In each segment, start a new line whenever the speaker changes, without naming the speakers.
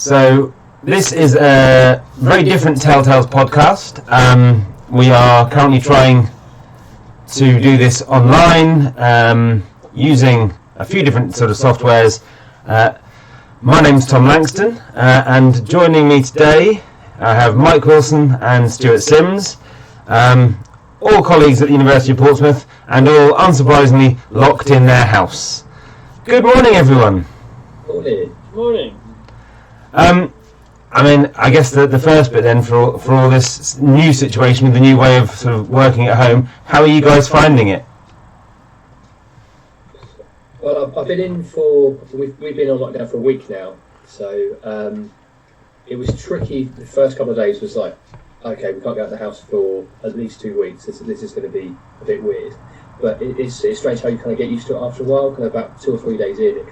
So this is a very different Telltales podcast. We are currently trying to do this online using a few different sort of softwares. My name's Tom Langston, and joining me today I have Mike Wilson and Stuart Sims, all colleagues at the University of Portsmouth, and all unsurprisingly locked in their house. Good morning, everyone.
Morning.
Morning.
I guess the first bit then for all this new situation with the new way of sort of working at home, how are you guys finding it?
Well, I've been in we've been on lockdown for a week now, so it was tricky. The first couple of days was like, okay, we can't go out of the house for at least 2 weeks. This is going to be a bit weird, but it's strange how you kind of get used to it after a while. Kind of about 2 or 3 days in, you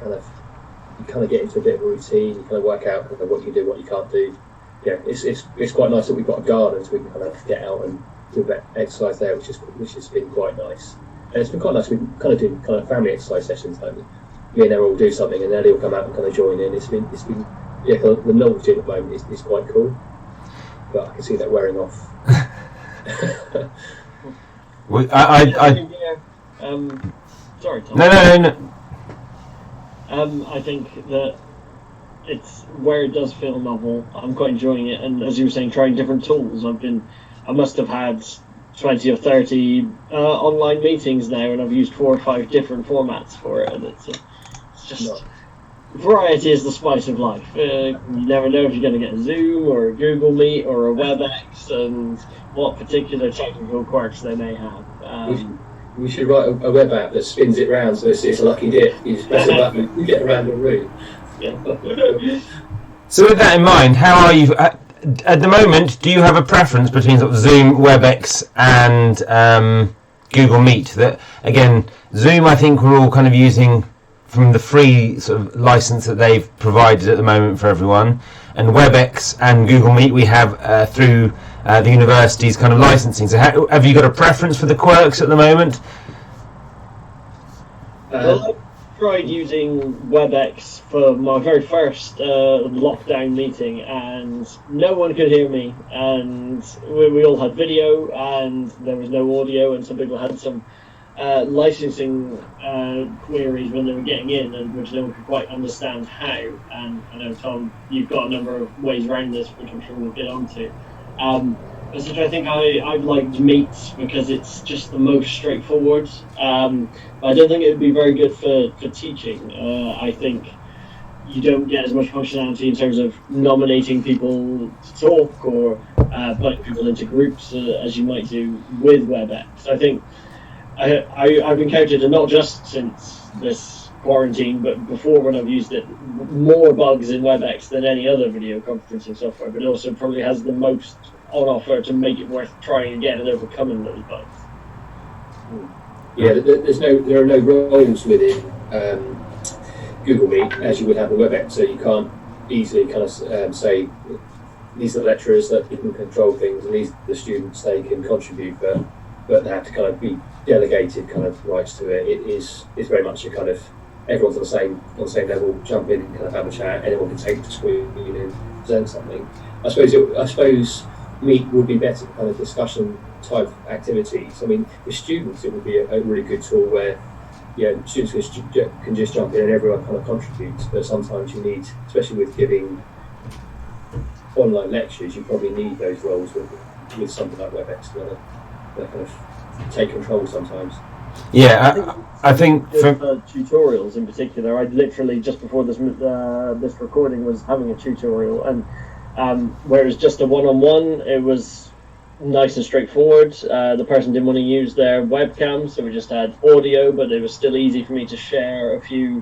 kind of get into a bit of a routine. You kind of work out kind of what you can do, what you can't do. Yeah, it's quite nice that we've got a garden, so we can kind of get out and do a bit of exercise there, which has been quite nice. And it's been quite nice. We kind of do kind of family exercise sessions. Like me and Errol will do something, and Ellie will come out and kind of join in. It's been yeah, kind of the novelty at the moment is quite cool. But I can see that wearing off.
Sorry, Tom.
No.
I think that it's where it does feel novel. I'm quite enjoying it, and as you were saying, trying different tools. I must have had 20 or 30 online meetings now, and I've used 4 or 5 different formats for it, and it's just variety is the spice of life. You never know if you're going to get a Zoom or a Google Meet or a WebEx, and what particular technical quirks they may have.
We should write a web app that spins it round so it's a lucky dip. You just press a button, you get around the room.
Yeah.
So with that in mind, how are you at the moment? Do you have a preference between sort of Zoom, WebEx, and Google Meet? That again, Zoom, I think we're all kind of using from the free sort of license that they've provided at the moment for everyone, and WebEx and Google Meet we have through the university's kind of licensing. So have you got a preference for the quirks at the moment?
Well, I tried using WebEx for my very first lockdown meeting, and no one could hear me, and we all had video and there was no audio, and some people had some licensing queries when they were getting in, and which no one could quite understand how. And I know, Tom, you've got a number of ways around this, which I'm sure we'll get onto. Essentially, I think I've liked Meet because it's just the most straightforward. I don't think it would be very good for teaching. I think you don't get as much functionality in terms of nominating people to talk or putting people into groups as you might do with WebEx. I think I've encountered, and not just since this quarantine, but before when I've used it, more bugs in WebEx than any other video conferencing software, but it also probably has the most on offer to make it worth trying again and overcoming those bugs.
Yeah, there are no roles within Google Meet as you would have in WebEx, so you can't easily kind of say these are the lecturers that can control things and these are the students they can contribute, but they have to kind of be delegated kind of rights to it. It's very much a kind of everyone's on the same level, jump in and kind of have a chat, anyone can take the screen and present something. I suppose Meet would be better for kind of discussion type activities. I mean, with students it would be a really good tool where students can just jump in and everyone kind of contributes, but sometimes you need, especially with giving online lectures, you probably need those roles with something like WebEx to kind of take control sometimes.
Yeah, I think
for tutorials in particular, I literally just before this recording was having a tutorial, and where it was just a one-on-one, it was nice and straightforward. The person didn't want to use their webcam, so we just had audio, but it was still easy for me to share a few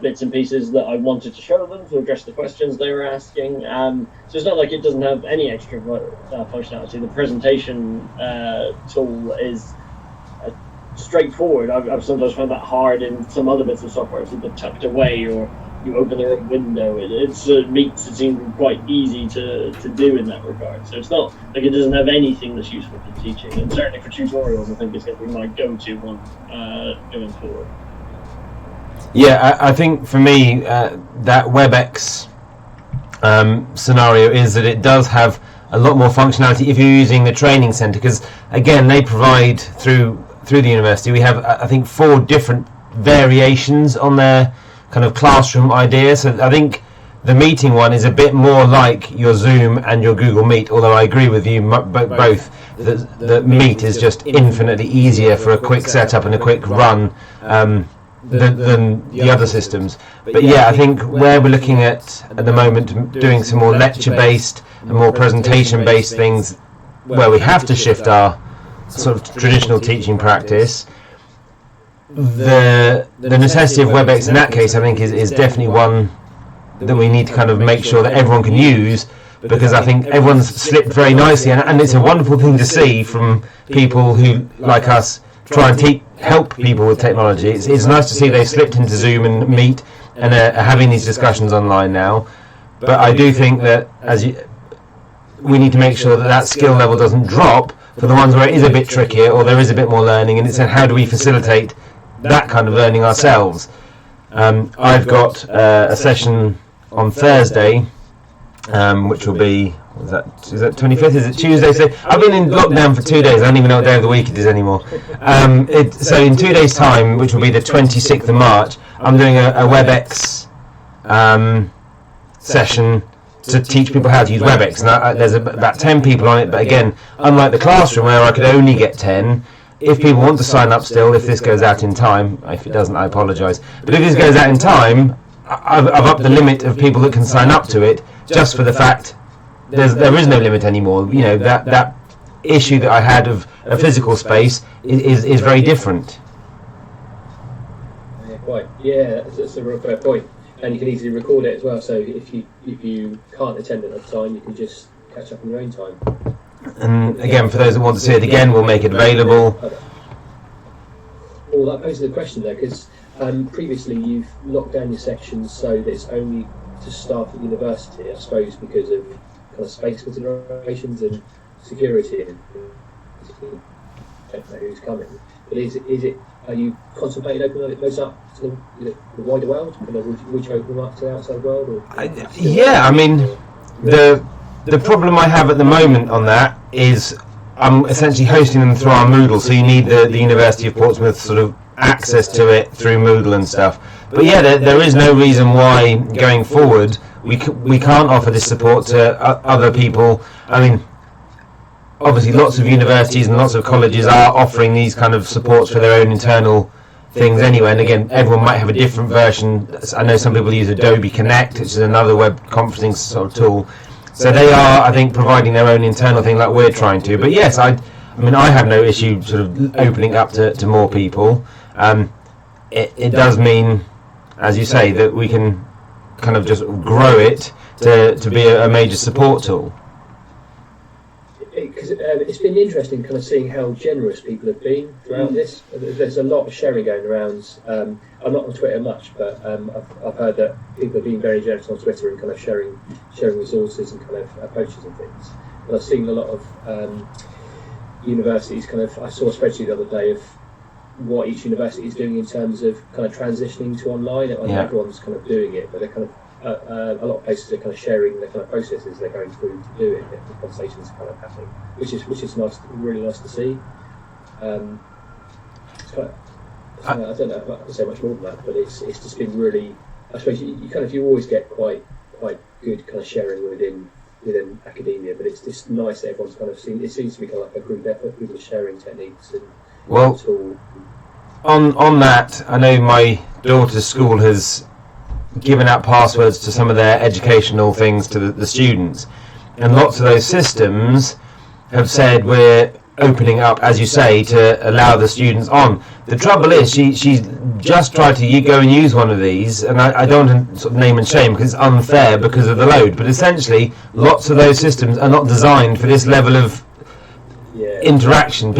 bits and pieces that I wanted to show them to address the questions they were asking. So it's not like it doesn't have any extra functionality. The presentation tool is straightforward. I've sometimes found that hard in some other bits of software. It's either tucked away or you open the right window. It seems quite easy to do in that regard. So it's not like it doesn't have anything that's useful for teaching. And certainly for tutorials, I think it's going to be my go-to one going forward.
Yeah, I think for me, that WebEx scenario is that it does have a lot more functionality if you're using the training centre, because again they provide through the university, we have I think 4 different variations on their kind of classroom idea. So I think the meeting one is a bit more like your Zoom and your Google Meet, although I agree with you both that Meet is just infinitely easier for a quick setup and a quick run than the other systems. But yeah, I think where we're looking at the moment doing some more lecture based and more presentation based things where we have to shift our sort of traditional teaching practice, the necessity of WebEx in that case I think is definitely one that we need to kind of make sure that everyone can use, because I think everyone's slipped very nicely, and it's a wonderful thing to see from people who, like us, try and help people with technology. It's nice to see they slipped into Zoom and Meet and are having these discussions online now. But I do think that we need to make sure that skill level doesn't drop for the ones where it is a bit trickier or there is a bit more learning, and it's then how do we facilitate that kind of learning ourselves. I've got a session on Thursday, which will be, is that 25th? Is it Tuesday? So I've been in lockdown for 2 days. I don't even know what day of the week it is anymore. So in 2 days' time, which will be the 26th of March, I'm doing a WebEx session to teach people how to use WebEx. And there's about 10 people on it, but again, unlike the classroom where I could only get 10, if people want to sign up still, if this goes out in time, if it doesn't, I apologise, but if this goes out in time, I've upped the limit of people that can sign up to it, just for the fact there is no limit anymore. You know, that issue that I had of a physical space is very different.
Yeah, quite. Yeah, that's a real fair point. And you can easily record it as well, so if you can't attend at the time, you can just catch up in your own time.
And again, for those that want to see it again, we'll make it available.
Well, that poses a question there, because previously you've locked down your sections so that it's only to staff at university, I suppose, because of kind of space considerations and security and don't know who's coming. But are you contemplating opening those up to the wider world? Would you open them up to the outside world? Or
I mean, the problem I have at the moment on that is I'm essentially hosting them through our Moodle, so you need the University of Portsmouth sort of access to it through Moodle and stuff. But yeah, there is no reason why going forward we can't offer this support to other people. I mean, obviously lots of universities and lots of colleges are offering these kind of supports for their own internal things anyway, and again, everyone might have a different version. I know some people use Adobe Connect, which is another web conferencing sort of tool. So they are, I think, providing their own internal thing like we're trying to. But yes, I mean, I have no issue sort of opening up to more people. It does mean, as you say, that we can kind of just grow it to be a major support tool.
Because it's been interesting kind of seeing how generous people have been throughout this. There's a lot of sharing going around. I'm not on Twitter much, but I've heard that people have been very generous on Twitter and kind of sharing resources and kind of approaches and things. And I've seen a lot of universities kind of, I saw a spreadsheet the other day of what each university is doing in terms of kind of transitioning to online. I know everyone's kind of doing it, but they're kind of a lot of places are kind of sharing the kind of processes they're going through to do it. The conversations are kind of happening, which is nice, really nice to see. It's kind of, I don't know if I can say much more than that, but it's just been really. I suppose you always get quite good kind of sharing within academia, but it's just nice that everyone's kind of seen. It seems to be kind of like a group effort. People are sharing techniques and tools.
On that, I know my daughter's school has given out passwords to some of their educational things to the students, and lots of those systems have said we're opening up, as you say, to allow the students on. The trouble is she's just tried to go and use one of these, and I don't want to sort of name and shame because it's unfair because of the load, but essentially lots of those systems are not designed for this level of interaction.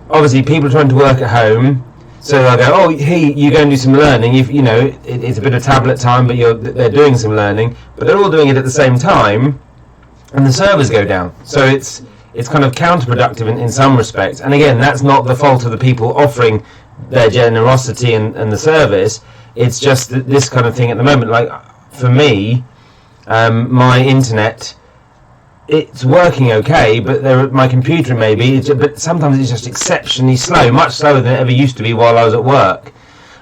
Obviously people are trying to work at home, so they'll go, oh, hey, you go and do some learning. It's a bit of tablet time, but they're doing some learning, but they're all doing it at the same time, and the servers go down. So it's kind of counterproductive in some respects. And again, that's not the fault of the people offering their generosity and the service. It's just that this kind of thing at the moment, like for me, my internet, it's working okay, but my computer maybe, but sometimes it's just exceptionally slow, much slower than it ever used to be while I was at work.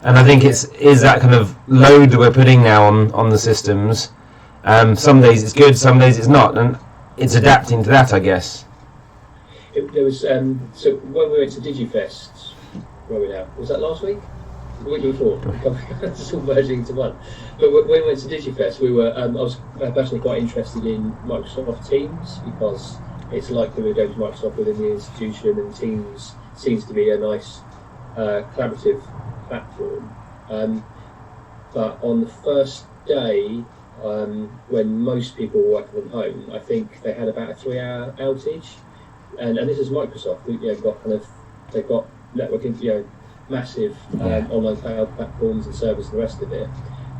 And I think is that kind of load that we're putting now on the systems. Some days it's good, some days it's not, and it's adapting to that, I guess.
There was so when we went to DigiFest, where are we now? Was that last week? The week before? It's all merging into one. But when we went to DigiFest, we were. I was personally quite interested in Microsoft Teams because it's like we were going to Microsoft within the institution, and Teams seems to be a nice collaborative platform. But on the first day, when most people were working from home, I think they had about a 3-hour outage. And this is Microsoft. They've got networking, massive online cloud platforms and servers and the rest of it.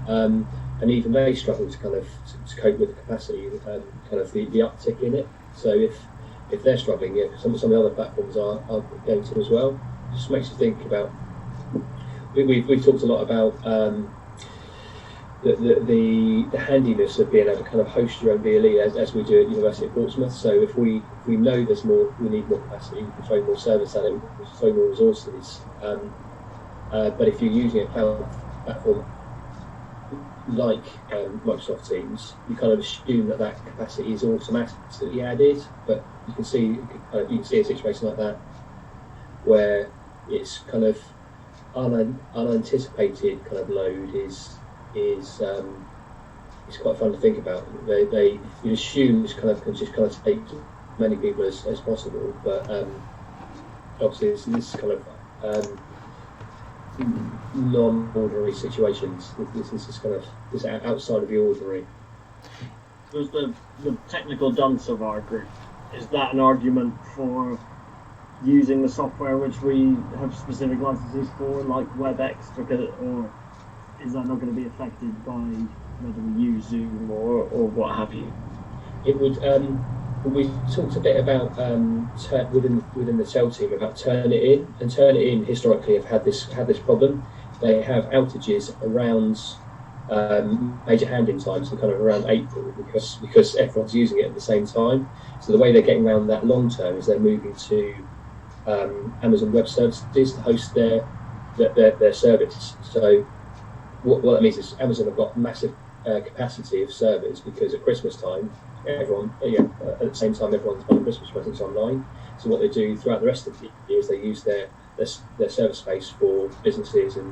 And even they struggle to kind of to cope with the capacity, kind of the uptick in it. So if they're struggling, some of the other platforms are going to as well. It just makes you think about. We've talked a lot about the handiness of being able to kind of host your own BLE as we do at University of Portsmouth. So if we know we need more capacity, we can throw more service at it, we can throw more resources. But if you're using a cloud platform like Microsoft Teams, you kind of assume that capacity is automatically added. But you can see a situation like that where it's kind of unanticipated kind of load is quite fun to think about. You assume it's kind of take as many people as possible, but obviously it's this kind of non-ordinary situations. This is kind of this outside of the ordinary.
There's the technical dunce of our group. Is that an argument for using the software which we have specific licenses for, like WebEx, or is that not going to be affected by whether we use Zoom or what have you?
It would. We talked a bit about within the TEL team about Turnitin, and Turnitin historically have had this problem. They have outages around major handing times, so kind of around April, because everyone's using it at the same time. So the way they're getting around that long term is they're moving to Amazon Web Services to host their service. So what that means is Amazon have got massive capacity of servers because at Christmas time, everyone at the same time everyone's buying Christmas presents online. So what they do throughout the rest of the year is they use their server space for businesses and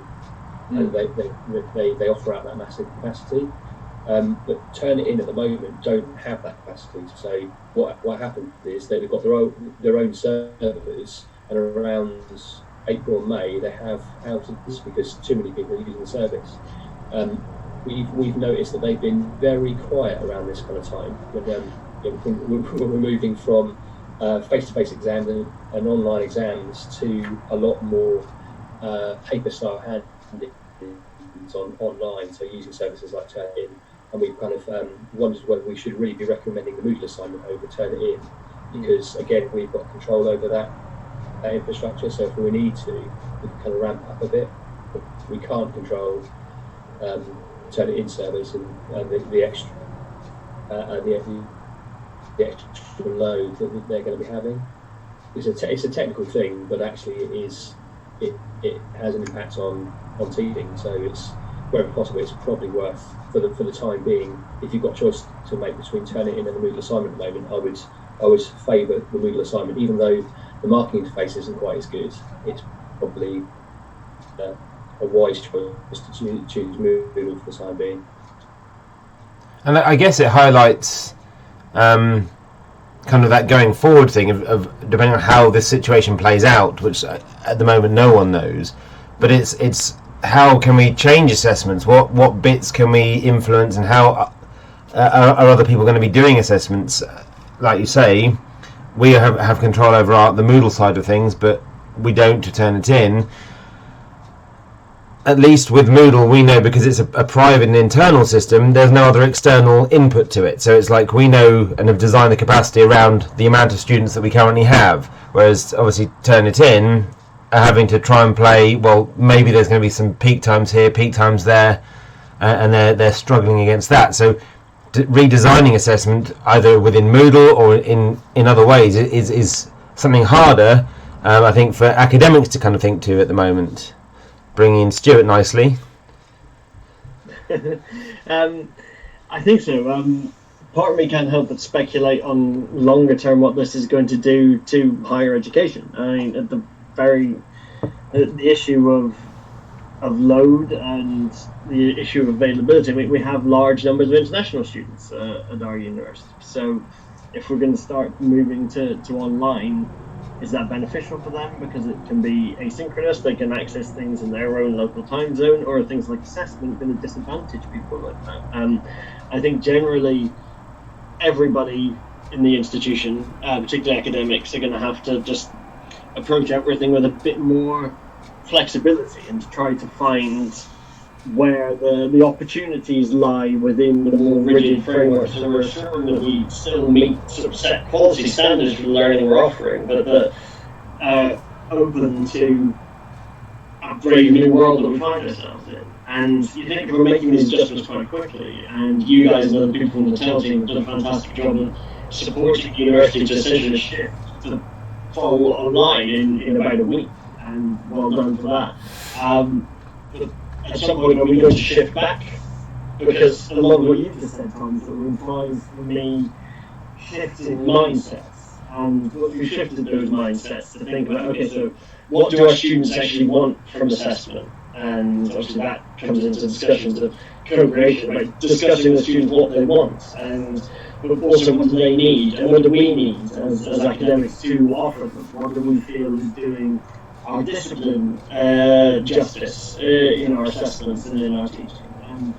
they offer out that massive capacity. But Turnitin at the moment don't have that capacity. So what happened is they've got their own servers, and around April and May they have outages because too many people are using the service. We've noticed that they've been very quiet around this kind of time. When we're moving from face-to-face exams and online exams to a lot more paper-style handling online, so using services like Turnitin. And we've kind of wondered whether we should really be recommending the Moodle assignment over Turnitin, because again we've got control over that infrastructure. So if we need to, we can kind of ramp up a bit. But we can't control Turnitin servers and the extra the extra load that they're going to be having. It's a technical thing, but actually it has an impact on teaching. So it's wherever possible, it's probably worth for the time being. If you've got a choice to make between Turnitin and the Moodle assignment at the moment, I would favour the Moodle assignment, even though the marking interface isn't quite as good. It's probably a wise choice to choose Moodle for the time being.
And I guess it highlights kind of that going forward thing of depending on how this situation plays out, which at the moment no one knows. But it's how can we change assessments? What bits can we influence, and how are other people going to be doing assessments? Like you say, we have control over the Moodle side of things, but we don't to Turnitin. At least with Moodle, we know, because it's a private and internal system, there's no other external input to it. So it's like we know and have designed the capacity around the amount of students that we currently have. Whereas obviously Turnitin are having to try and play, well, maybe there's going to be some peak times here, peak times there, and they're struggling against that. So redesigning assessment either within Moodle or in other ways is something harder, I think, for academics to kind of think to at the moment. Bringing in Stuart nicely.
I think so. Part of me can't help but speculate on longer term what this is going to do to higher education. I mean, at the issue of load and the issue of availability. We have large numbers of international students at our university. So if we're going to start moving to online, is that beneficial for them because it can be asynchronous? They can access things in their own local time zone, or are things like assessment going to disadvantage people like that? I think generally everybody in the institution, particularly academics, are going to have to just approach everything with a bit more flexibility and try to find where the opportunities lie within the more rigid frameworks. So we're assuring that we still meet sort of set quality standards for the learning we're offering, but that open to a brave new world that we find ourselves in. And you think if we're making these adjustments quite quickly, and you guys and other people in the TEL team have done a fantastic job of supporting the university to essentially shift to full online in about a week, and well done for that. But at some point, are we going to shift back? Because a lot of what you've just said, Tom, sort of implies for me shifting mindsets. And what we shifted those mindsets to think about, okay, so what do our students actually want from assessment? And obviously that comes into discussions of co-creation, like discussing with students what they want, and but also what do they need, and what do we need as academics to offer them? What do we feel is doing our discipline justice in our assessments and in our teaching? And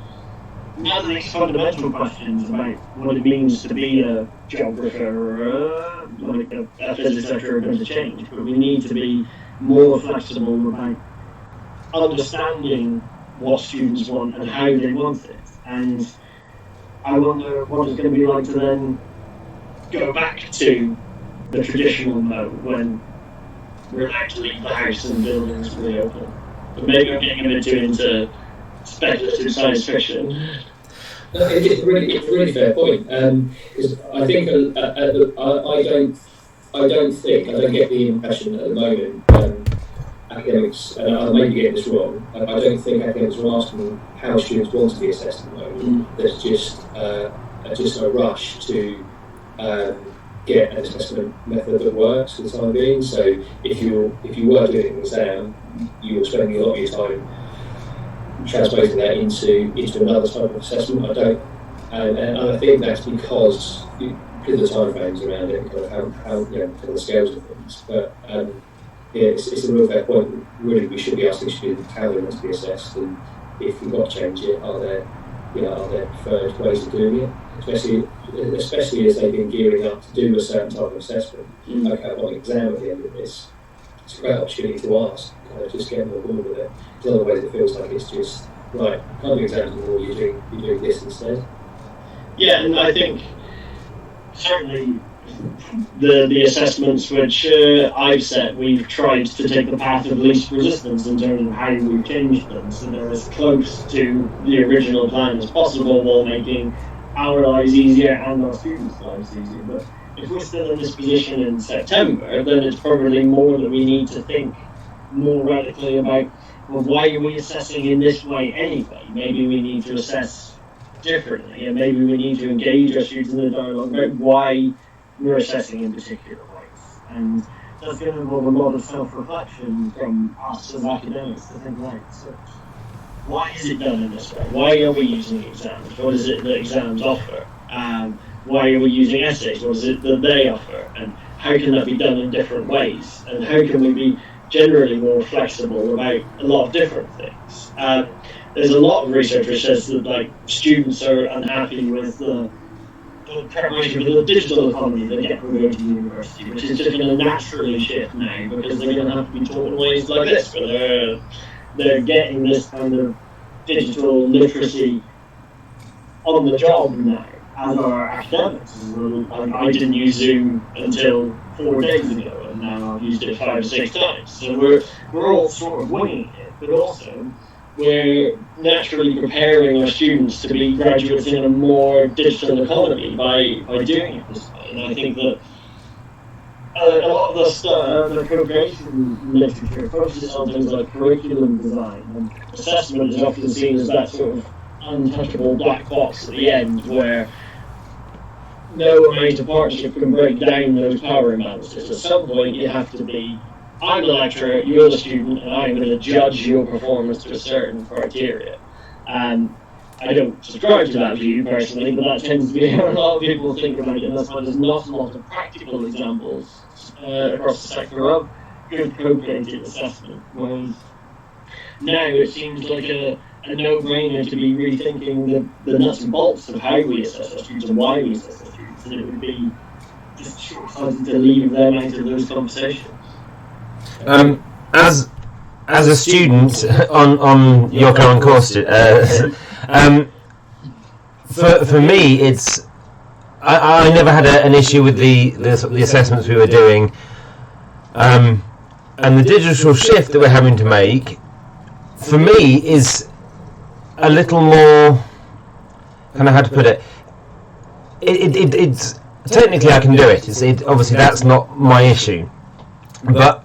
now these fundamental questions about what it means to be a geographer or like a physics lecturer are going to change, but we need to be more flexible about understanding what students want and how they want it. And I wonder what it's going to be like to then go back to the traditional mode when we're allowed to leave the house and buildings really open. But maybe I'm getting a bit too into speculative science fiction.
No, it's a really fair point. Because I think I don't get the impression at the moment. Academics, and I may be getting this wrong, I don't think academics are asking how students want to be assessed at the moment. There's just a rush to get an assessment method that works for the time being. So if you were doing an exam, you were spending a lot of your time translating that into another type of assessment. And I think that's because of the time frames around it, kind of how kind of the scales of things. But it's a real fair point. Really, we should be asking students how they want to be assessed, and if we've got to change it, are there preferred ways of doing it? Especially as they've been gearing up to do a certain type of assessment. Okay, I've got an exam at the end of this. It's a great opportunity to ask, just get more board with it. Because otherwise, it feels like it's just right. Can't do exams anymore. You're doing this instead.
Yeah, and I think certainly the assessments which I've set, we've tried to take the path of least resistance in terms of how we've changed them, so they're as close to the original plan as possible while making our lives easier and our students' lives easier. But if we're still in this position in September, then it's probably more that we need to think more radically about, well, why are we assessing in this way anyway? Maybe we need to assess differently, and maybe we need to engage our students in a dialogue about why we're assessing in particular ways. And that's going to involve a lot of self-reflection from us as academics to think, right, so why is it done in this way? Why are we using exams? What is it that exams offer? Why are we using essays? What is it that they offer? And how can that be done in different ways? And how can we be generally more flexible about a lot of different things? There's a lot of research which says that students are unhappy with the preparation for the digital economy they get from going to university, which is just going to naturally shift now because they're going to have to be taught in ways like this, where they're getting this kind of digital literacy on the job now as our academics. I didn't use Zoom until 4 days ago, and now I've used it 5 or 6 times. So we're all sort of winging it, but also we're naturally preparing our students to be graduates in a more digital economy by doing it this way. And I think that a lot of the co-creation literature focuses on things like curriculum design, and assessment is often seen as that sort of untouchable black box at the end where no amount of partnership can break down those power imbalances. At some point you have to be, I'm the lecturer, you're the student, and I'm going to judge your performance to a certain criteria. I don't subscribe to that view personally, but that tends to be how a lot of people think about it, and that's why there's not a lot of practical examples across the sector of good co-created assessment. Whereas now it seems like a no-brainer to be rethinking the nuts and bolts of how we assess our students and why we assess our students, and it would be just short-sighted to leave them out of those conversations.
As a student on your current course, for me, it's I never had an issue with the assessments we were doing, and the digital shift that we're having to make, for me, is a little more, kind of how to put it. It's technically I can do it. Obviously that's not my issue, but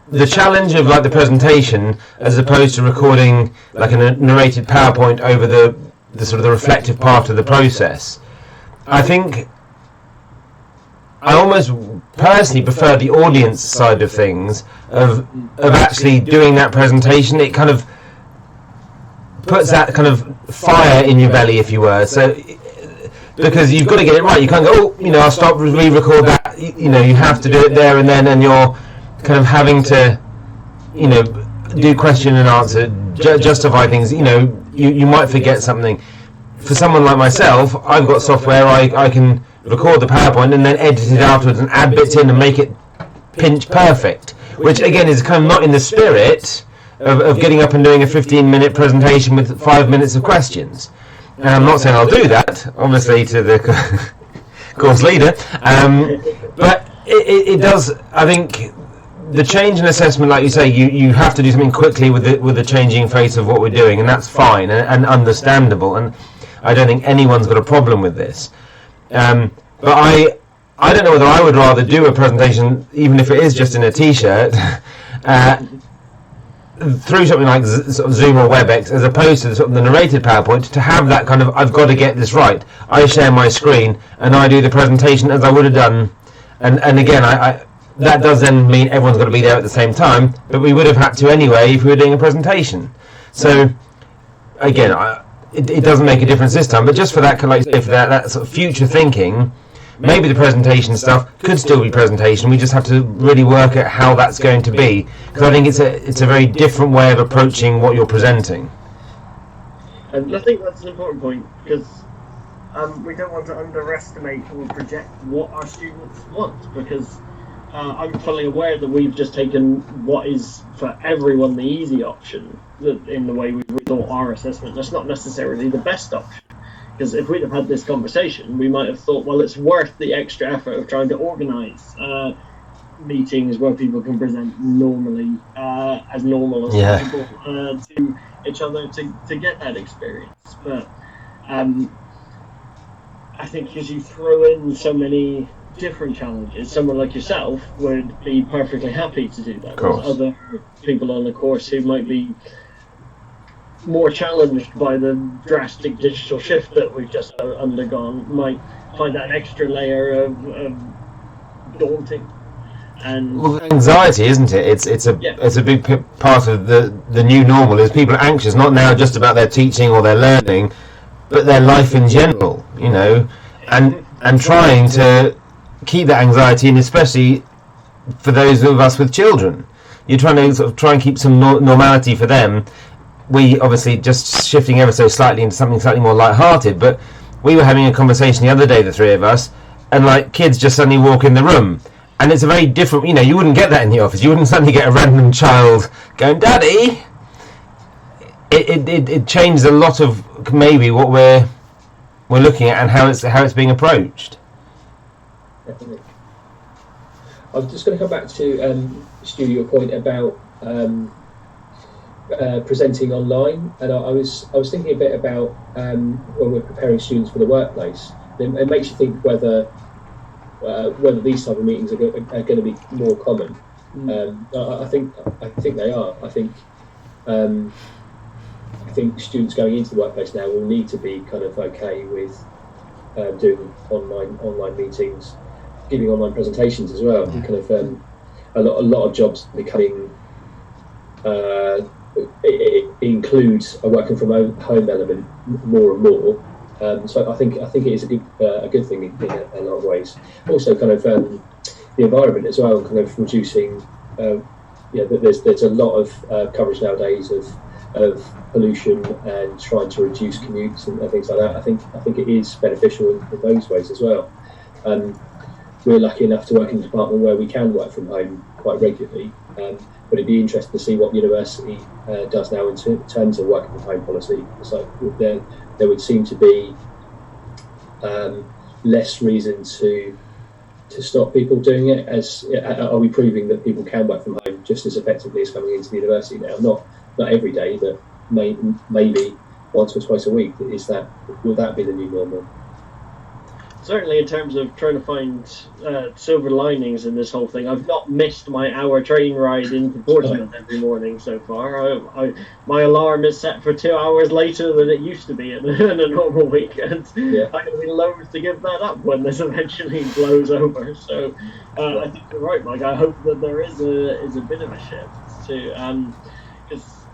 the challenge of like the presentation as opposed to recording like a narrated PowerPoint over the sort of the reflective part of the process, I think I almost personally prefer the audience side of things, of actually doing that presentation. It kind of puts that kind of fire in your belly, if you were. So because you've got to get it right. You can't go, I'll stop, re-record that. You have to do it there and then, and you're kind of having to, do question and answer, justify things. You might forget something. For someone like myself, I've got software I can record the PowerPoint and then edit it afterwards and add bits in and make it pinch perfect, which again is kind of not in the spirit of getting up and doing a 15-minute presentation with 5 minutes of questions. And I'm not saying I'll do that, obviously, to the course leader, but it does, I think, the change in assessment, like you say, you have to do something quickly with the changing face of what we're doing, and that's fine and understandable, and I don't think anyone's got a problem with this. But I don't know whether I would rather do a presentation, even if it is just in a t-shirt, through something like sort of Zoom or WebEx, as opposed to sort of the narrated PowerPoint, to have that kind of, I've got to get this right. I share my screen and I do the presentation as I would have done, and again, I that does then mean everyone's got to be there at the same time, but we would have had to anyway if we were doing a presentation. So again, it doesn't make a difference this time, but just for that, like you say, for that sort of future thinking, maybe the presentation stuff could still be presentation. We just have to really work at how that's going to be, because I think it's a very different way of approaching what you're presenting.
And I think that's an important point, because we don't want to underestimate or project what our students want, because I'm fully aware that we've just taken what is for everyone the easy option in the way we've rethought our assessment. That's not necessarily the best option. Because if we'd have had this conversation, we might have thought, well, it's worth the extra effort of trying to organise meetings where people can present normally, as normal as possible to each other to get that experience. But I think as you throw in so many different challenges, someone like yourself would be perfectly happy to do that. There's other people on the course who might be more challenged by the drastic digital shift that we've just undergone, might find that an extra layer of daunting. And
well, anxiety, isn't it? It's a big part of the new normal. Is people are anxious, not now just about their teaching or their learning, but their life in general. And trying to keep that anxiety, and especially for those of us with children, you're trying to sort of try and keep some normality for them. We obviously just shifting ever so slightly into something slightly more light-hearted, but we were having a conversation the other day, the three of us, and like kids just suddenly walk in the room, and it's a very different, you wouldn't get that in the office. You wouldn't suddenly get a random child going, "Daddy." It changed a lot of maybe what we're looking at and how it's being approached.
Definitely. I'm just going to come back to Stu, your point about presenting online, and I was thinking a bit about when we're preparing students for the workplace. It makes you think whether these type of meetings are going to be more common. I think they are. I think students going into the workplace now will need to be kind of okay with doing online meetings, giving online presentations as well. Kind of a lot of jobs becoming it includes a working from home element more and more. So I think it is a good thing in a lot of ways. Also, kind of the environment as well, kind of reducing. There's a lot of coverage nowadays of pollution and trying to reduce commutes and things like that. I think it is beneficial in those ways as well. We're lucky enough to work in a department where we can work from home quite regularly. But it'd be interesting to see what the university does now in terms of working from home policy. So there would seem to be less reason to stop people doing it. Are we proving that people can work from home just as effectively as coming into the university now? Not every day, but maybe once or twice a week. Will that be the new normal?
Certainly, in terms of trying to find silver linings in this whole thing, I've not missed my hour train ride into Portsmouth every morning so far. My alarm is set for 2 hours later than it used to be in a normal week, and I'm going to be loath to give that up when this eventually blows over. So I think you're right, Mike. I hope that there is a bit of a shift to because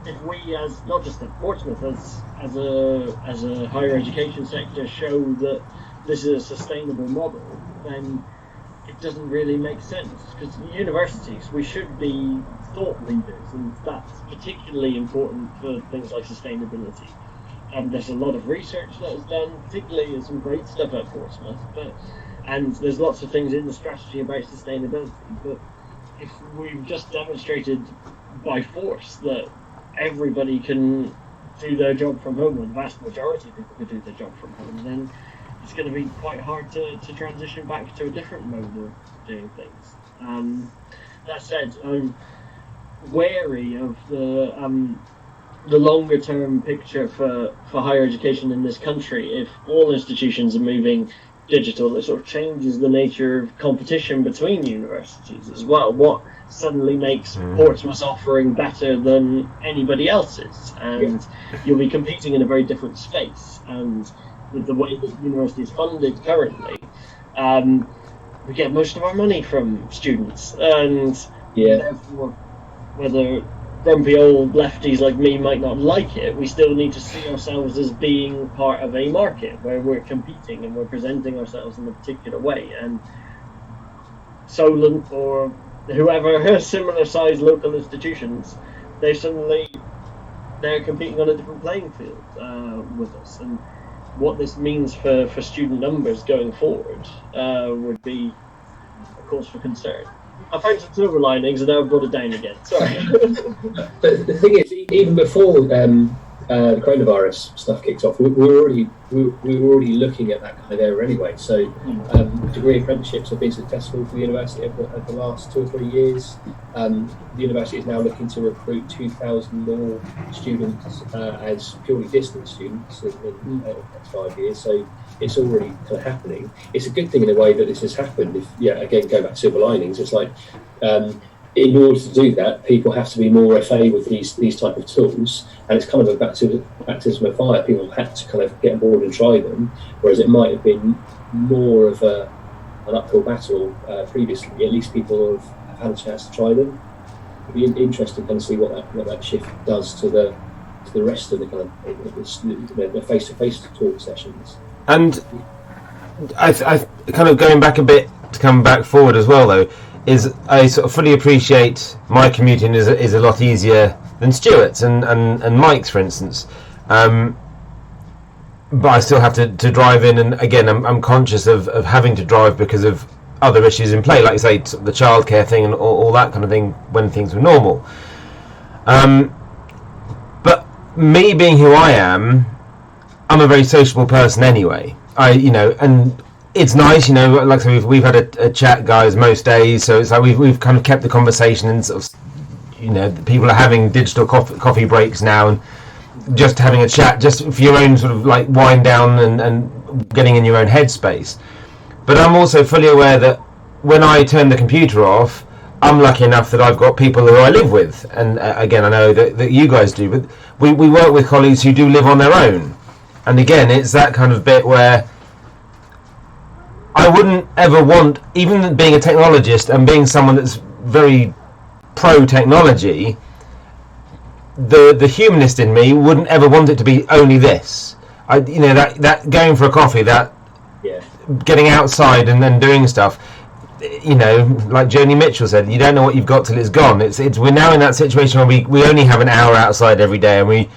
if we, as not just at Portsmouth, as a higher education sector, show that this is a sustainable model, then it doesn't really make sense. Because universities, we should be thought leaders, and that's particularly important for things like sustainability. And there's a lot of research that is done, particularly some great stuff at Portsmouth, and there's lots of things in the strategy about sustainability. But if we've just demonstrated by force that everybody can do their job from home, or the vast majority of people can do their job from home, then it's going to be quite hard to transition back to a different mode of doing things. That said, I'm wary of the longer term picture for higher education in this country. If all institutions are moving digital, it sort of changes the nature of competition between universities as well. What suddenly makes Portsmouth's offering better than anybody else's, and you'll be competing in a very different space. And with the way that university is funded currently, we get most of our money from students, and therefore, whether grumpy old lefties like me might not like it, we still need to see ourselves as being part of a market where we're competing and we're presenting ourselves in a particular way. And Solent or whoever similar sized local institutions, they're competing on a different playing field with us, and what this means for student numbers going forward would be a cause for concern. I found some silver linings and now I've brought it down again. Sorry.
But the thing is, even before the coronavirus stuff kicked off, we were already looking at that kind of area anyway. So degree apprenticeships have been successful for the university over the last 2 or 3 years. The university is now looking to recruit 2,000 more students as purely distance students in the next 5 years. So it's already kind of happening. It's a good thing in a way that this has happened. Again, go back to silver linings. It's like in order to do that, people have to be more FA with these type of tools, and it's kind of a baptism of fire. People have had to kind of get on board and try them, whereas it might have been more of an uphill battle previously. At least people have had a chance to try them. It'd be interesting to kind of see what that shift does to the rest of the kind of the face-to-face talk sessions.
And I kind of going back a bit to come back forward as well, though, is I sort of fully appreciate my commuting is a lot easier than Stuart's and Mike's, for instance. But I still have to drive in, and again, I'm conscious of having to drive because of other issues in play, like you say, the childcare thing and all that kind of thing when things were normal. But me being who I am, I'm a very sociable person anyway. And it's nice, like I said, we've had a chat, guys, most days. So it's like we've kind of kept the conversation and sort of people are having digital coffee breaks now, and just having a chat, just for your own sort of like wind down and getting in your own headspace. But I'm also fully aware that when I turn the computer off, I'm lucky enough that I've got people who I live with, and again, I know that you guys do, but we work with colleagues who do live on their own, and again, it's that kind of bit where I wouldn't ever want, even being a technologist and being someone that's very pro technology, the humanist in me wouldn't ever want it to be only this. That going for a coffee, that getting outside and then doing stuff. Like Joni Mitchell said, you don't know what you've got till it's gone. We're now in that situation where we only have an hour outside every day, and we,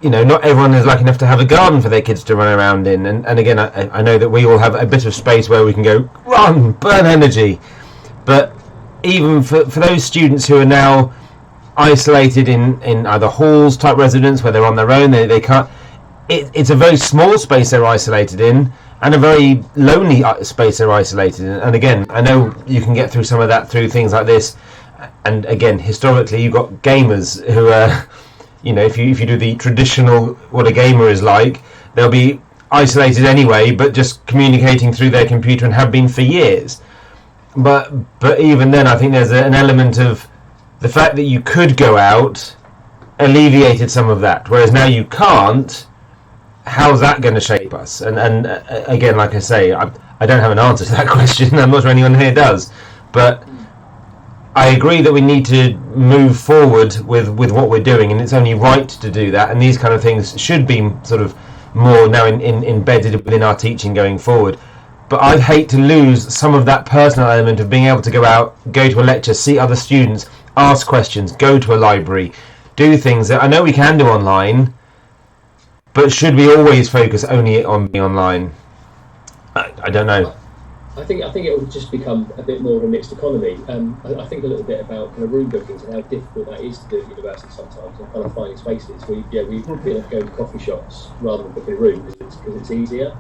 not everyone is lucky enough to have a garden for their kids to run around in. And again, I know that we all have a bit of space where we can go run, burn energy. But even for those students who are now isolated in either halls type residence where they're on their own, they can't. It's a very small space they're isolated in, and a very lonely space they're isolated in. And again, I know you can get through some of that through things like this. And again, historically, you've got gamers who are, if you do the traditional what a gamer is like, they'll be isolated anyway, but just communicating through their computer, and have been for years. But even then, I think there's an element of the fact that you could go out alleviated some of that, whereas now you can't. How's that going to shape us? And again, like I say, I don't have an answer to that question. I'm not sure anyone here does, but I agree that we need to move forward with what we're doing, and it's only right to do that. And these kind of things should be sort of more now embedded within our teaching going forward. But I'd hate to lose some of that personal element of being able to go out, go to a lecture, see other students, ask questions, go to a library, do things that I know we can do online. But should we always focus only on being online? I don't know.
I think it will just become a bit more of a mixed economy. I think a little bit about kind of room bookings and how difficult that is to do at university sometimes, and kind of finding spaces. We go to coffee shops rather than booking a room because it's easier.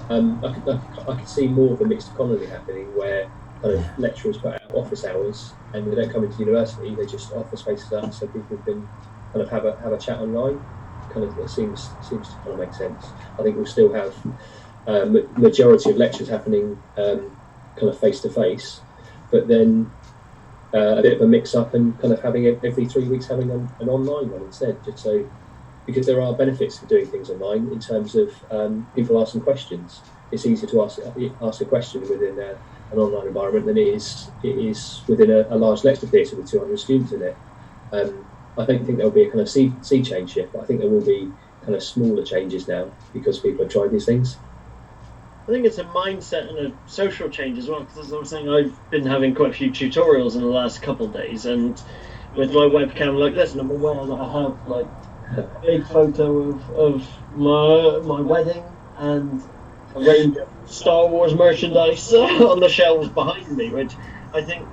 I could see more of a mixed economy happening where kind of lecturers put out office hours and they don't come into university. They just offer spaces up so people can kind of have a chat online. Kind of it seems to kind of make sense. I think we'll still have majority of lectures happening kind of face to face, but then a bit of a mix up and kind of having every 3 weeks having an online one instead, just so, because there are benefits of doing things online in terms of people asking questions. It's easier to ask a question within an online environment than it is within a large lecture theatre with 200 students in it. I don't think there'll be a kind of sea change shift, but I think there will be kind of smaller changes now because people have tried these things.
I think it's a mindset and a social change as well, because as I was saying, I've been having quite a few tutorials in the last couple of days, and with my webcam like this, and I'm aware that I have like a big photo of my wedding and a range of Star Wars merchandise on the shelves behind me, which I think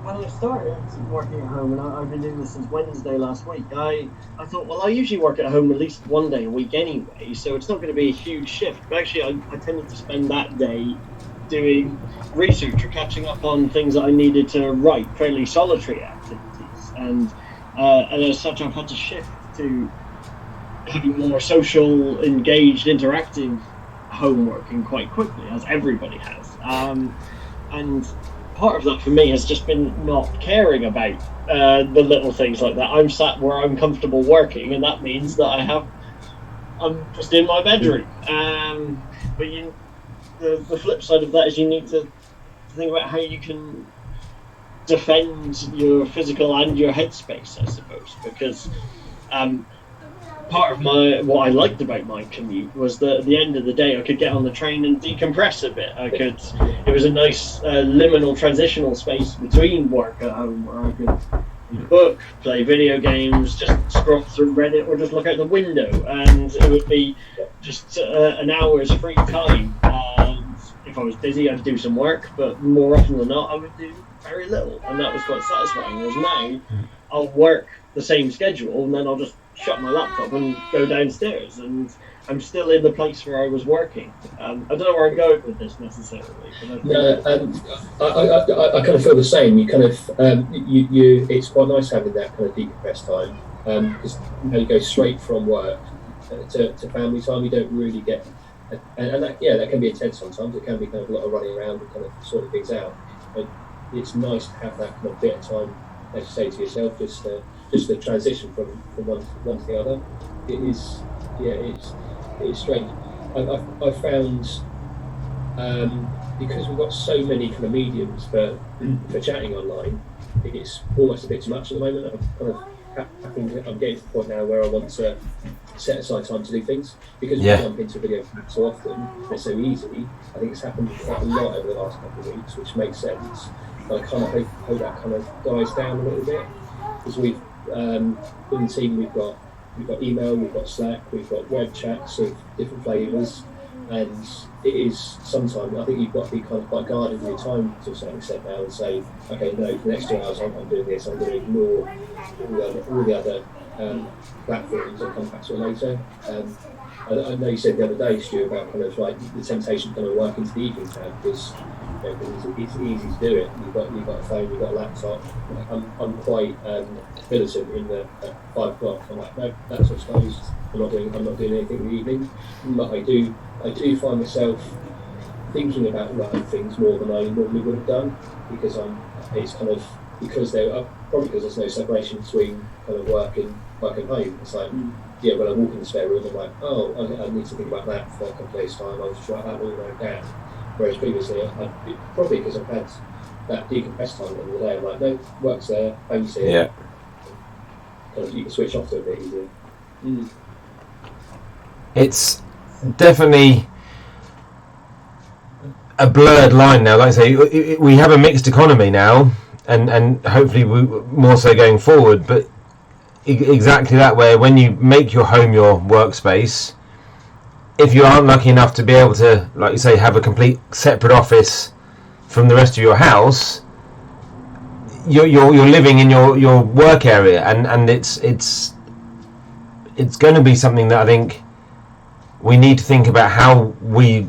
when I started working at home, and I've been doing this since Wednesday last week, I thought, well, I usually work at home at least one day a week anyway, so it's not going to be a huge shift. But actually, I tended to spend that day doing research or catching up on things that I needed to write, fairly solitary activities. And as such, I've had to shift to having more social, engaged, interactive homeworking quite quickly, as everybody has. And part of that for me has just been not caring about the little things like that. I'm sat where I'm comfortable working, and that means that I'm just in my bedroom. But the flip side of that is you need to think about how you can defend your physical and your headspace, I suppose, because part of what I liked about my commute was that at the end of the day I could get on the train and decompress a bit. It was a nice liminal transitional space between work at home where I could book, play video games, just scroll through Reddit, or just look out the window, and it would be just an hour's free time. And if I was busy, I'd do some work, but more often than not I would do very little, and that was quite satisfying. Whereas now I'll work the same schedule and then I'll just shut my laptop and go downstairs, and I'm still in the place where I was working. I don't know where I'm going with this necessarily. But
I kind of feel the same. You kind of you it's quite nice having that kind of decompressed time, because you go straight from work to family time. You don't really get, and that can be intense sometimes. It can be kind of a lot of running around and kind of sorting things out. But it's nice to have that kind of bit of time, as you say to yourself, just the transition from one to the other. It is, it's strange. I found, because we've got so many kind of mediums for chatting online, it's almost a bit too much at the moment. I'm getting to the point now where I want to set aside time to do things, because we jump into video so often, it's so easy. I think it's happened quite a lot over the last couple of weeks, which makes sense. But I kind of hope that kind of dies down a little bit, because we've in the team we've got email, we've got Slack, we've got web chats of different flavours, and it is sometimes I think you've got to be kind of quite guarded with your time to a certain extent now, and say, okay, no, for the next 2 hours I'm doing this, I'm going to ignore all the other platforms. I'll come back to it later. I know you said the other day, Stu, about kind of like the temptation to kind of work into the evening time, because it's easy to do it. You've got a phone, you've got a laptop. I'm quite militant in the at 5 o'clock. I'm like, no, that's what's closed. I'm not doing anything in the evening. But I do find myself thinking about running things more than I normally would have done, because it's kind of because probably because there's no separation between kind of work and home. It's like, when I walk in the spare room, I'm like, oh, I need to think about that for a couple of days' time. I'll just write that all down. Whereas previously, probably because I've had that decompressed time at the end of the day, I'm like, no, work's there, home's here.
Yeah.
Kind of, you can switch off to it a bit easier.
It's definitely a blurred line now. Like I say, we have a mixed economy now, and hopefully more so going forward. But exactly that way, when you make your home your workspace, if you aren't lucky enough to be able to, like you say, have a complete separate office from the rest of your house, you're living in your work area, and it's going to be something that I think we need to think about how we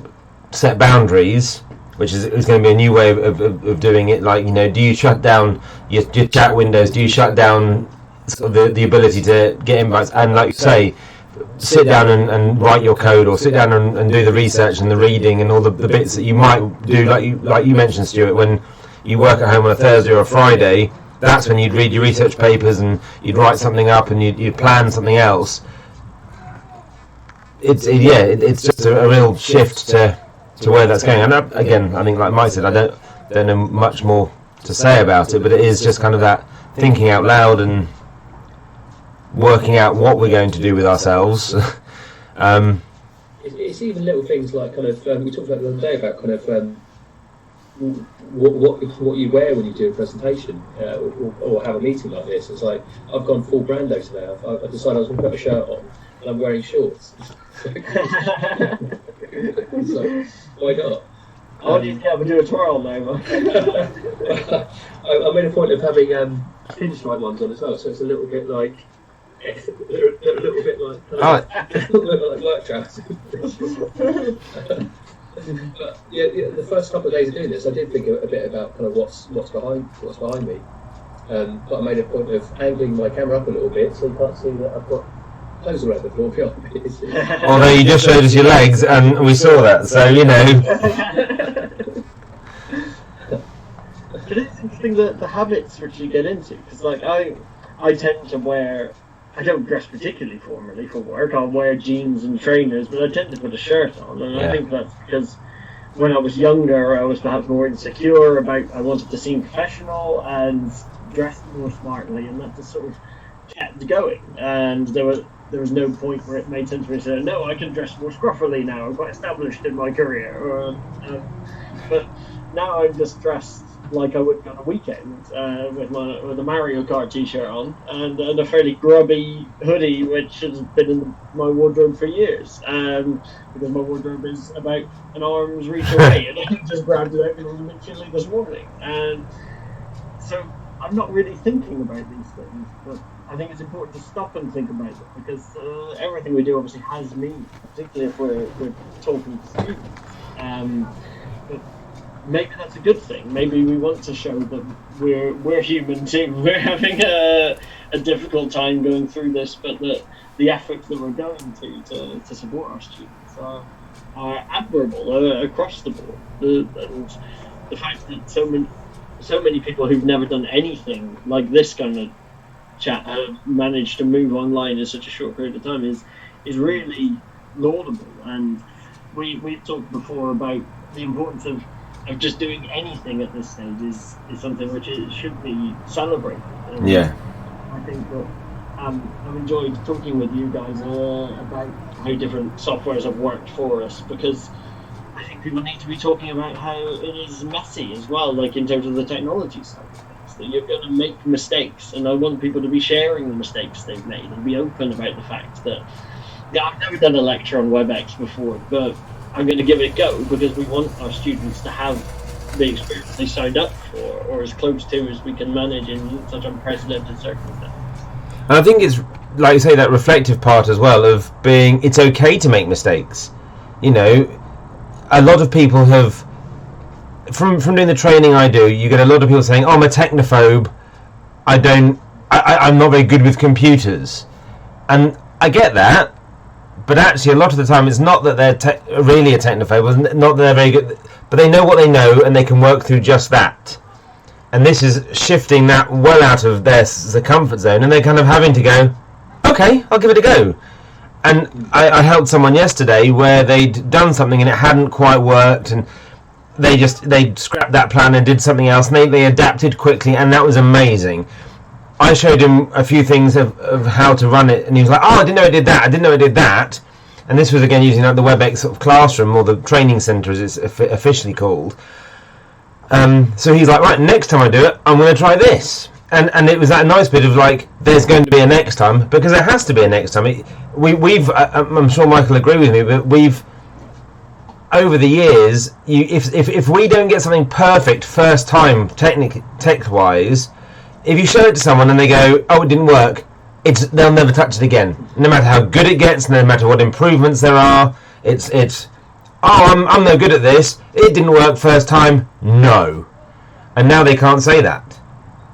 set boundaries, which is going to be a new way of doing it. Like, do you shut down your chat windows? Do you shut down sort of the ability to get invites? And like you say, sit down and write your code, or sit down and do the research and the reading and all the bits that you might do, like you mentioned, Stuart, when you work at home on a Thursday or a Friday. That's when you'd read your research papers and you'd write something up and you'd plan something else. It's just a real shift to where that's going. And again, I think, like Mike said, I don't know much more to say about it, but it is just kind of that thinking out loud and working out what we're going to do with ourselves.
It's even little things like kind of we talked about the other day about kind of what you wear when you do a presentation or have a meeting like this. It's like, I've gone full Brando today. I decided I was going to put a shirt on and I'm wearing shorts. So why not?
I need to get do a twirl now.
I made a point of having pinstripe ones on as well, so it's a little bit like work trousers. But the first couple of days of doing this, I did think a bit about kind of what's behind me. But I made a point of angling my camera up a little bit so you can't see that I've got clothes around the floor behind me.
Although you just showed us your legs and we saw that, so
But it's interesting the habits which you get into, because like I tend to wear, I don't dress particularly formally for work. I'll wear jeans and trainers, but I tend to put a shirt on, and I think that's because when I was younger I was perhaps more insecure about, I wanted to seem professional and dress more smartly, and that just sort of kept going, and there was no point where it made sense for me to say, no, I can dress more scruffily now, I'm quite established in my career. But now I'm just dressed like I would on a weekend, with a Mario Kart t-shirt on and a fairly grubby hoodie, which has been in my wardrobe for years, because my wardrobe is about an arm's reach away, and I just grabbed it out and it was a bit chilly this morning, and so I'm not really thinking about these things, but I think it's important to stop and think about it, because everything we do obviously has meaning, particularly if we're talking to students. But maybe that's a good thing. Maybe we want to show them we're human too. We're having a difficult time going through this, but the efforts that we're going to support our students are admirable across the board. And the fact that so many people who've never done anything like this kind of chat have managed to move online in such a short period of time is really laudable. And we've talked before about the importance of just doing anything at this stage is something which should be celebrated. And
Yeah.
I think that I've enjoyed talking with you guys about how different softwares have worked for us, because I think people need to be talking about how it is messy as well, like in terms of the technology side of things, that you're going to make mistakes, and I want people to be sharing the mistakes they've made and be open about the fact that, yeah, I've never done a lecture on WebEx before, but I'm going to give it a go, because we want our students to have the experience they signed up for, or as close to as we can manage in such unprecedented circumstances.
And I think it's, like you say, that reflective part as well of being, it's okay to make mistakes. You know, a lot of people have, from doing the training I do, you get a lot of people saying, oh, I'm a technophobe, I'm not very good with computers. And I get that, but actually a lot of the time it's not that they're really a technophobe, not that they're very good, but they know what they know and they can work through just that. And this is shifting that well out of their comfort zone, and they're kind of having to go, okay, I'll give it a go. And I helped someone yesterday where they'd done something and it hadn't quite worked, and they scrapped that plan and did something else, and they adapted quickly, and that was amazing. I showed him a few things of how to run it, and he was like, oh, I didn't know it did that, I didn't know it did that. And this was again using like the WebEx sort of classroom, or the training centre as it's officially called. So he's like, right, next time I do it, I'm going to try this. And it was that nice bit of like, there's going to be a next time, because there has to be a next time. We've I'm sure Michael will agree with me, but we've, over the years, if we don't get something perfect first time, tech-wise, if you show it to someone and they go, oh, it didn't work, they'll never touch it again. No matter how good it gets, no matter what improvements there are, it's oh, I'm no good at this, it didn't work first time, no. And now they can't say that.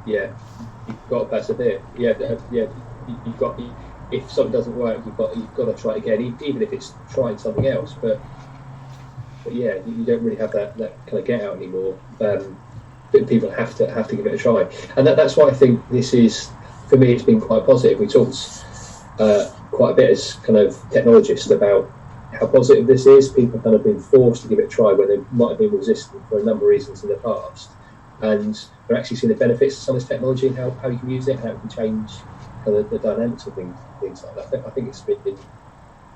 Yeah, you've got to persevere. Yeah, you've got, if something doesn't work, you've got to try it again, even if it's trying something else. But yeah, you don't really have that kind of get out anymore. People have to give it a try, and that's why I think this is, for me, it's been quite positive. We talked quite a bit as kind of technologists about how positive this is. People kind of been forced to give it a try where they might have been resistant for a number of reasons in the past, and they're actually seeing the benefits of some of this technology and how you can use it, how it can change kind of the dynamics of things like that. I think it's been,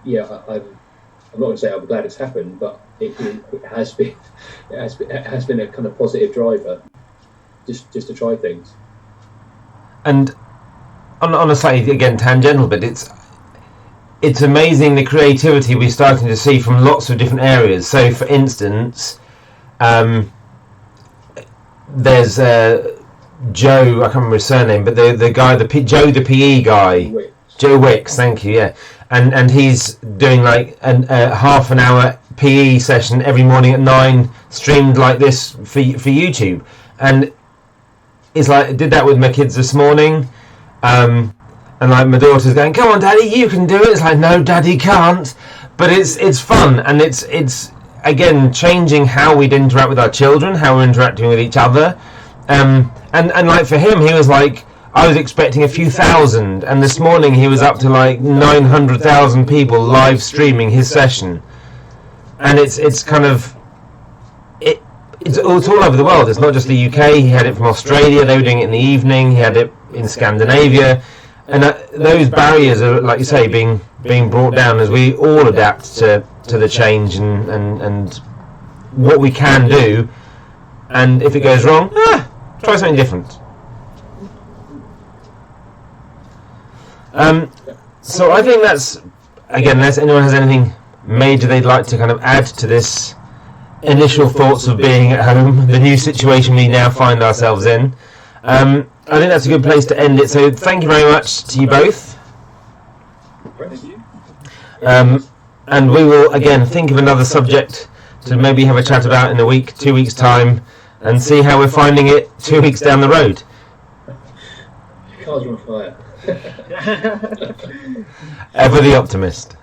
yeah, I'm not going to say I'm glad it's happened, but it has been a kind of positive driver just to try things.
And on a slightly, again, tangential bit, it's amazing the creativity we're starting to see from lots of different areas. So, for instance, there's Joe, I can't remember his surname, but the guy, Joe the PE guy, Joe Wicks, thank you, yeah. And he's doing like a half an hour PE session every morning at 9, streamed like this for YouTube. And it's like, I did that with my kids this morning. And like my daughter's going, come on, Daddy, you can do it. It's like, no, Daddy can't. But it's fun, and it's again changing how we'd interact with our children, how we're interacting with each other. And like for him, he was like, I was expecting a few thousand, and this morning he was up to like 900,000 people live streaming his session. And it's kind of it's all over the world. It's not just the UK. He had it from Australia. They were doing it in the evening. He had it in Scandinavia. And those barriers are, like you say, being brought down as we all adapt to the change and what we can do. And if it goes wrong, try something different. So I think that's, again, unless anyone has anything major they'd like to kind of add to this initial thoughts of being at home, the new situation we now find ourselves in, I I think that's a good place to end it. So thank you very much to you both.
Thank you.
And we will again think of another subject to maybe have a chat about in a week, 2 weeks' time, and see how we're finding it 2 weeks down the road.
Cards are on fire.
Ever the optimist.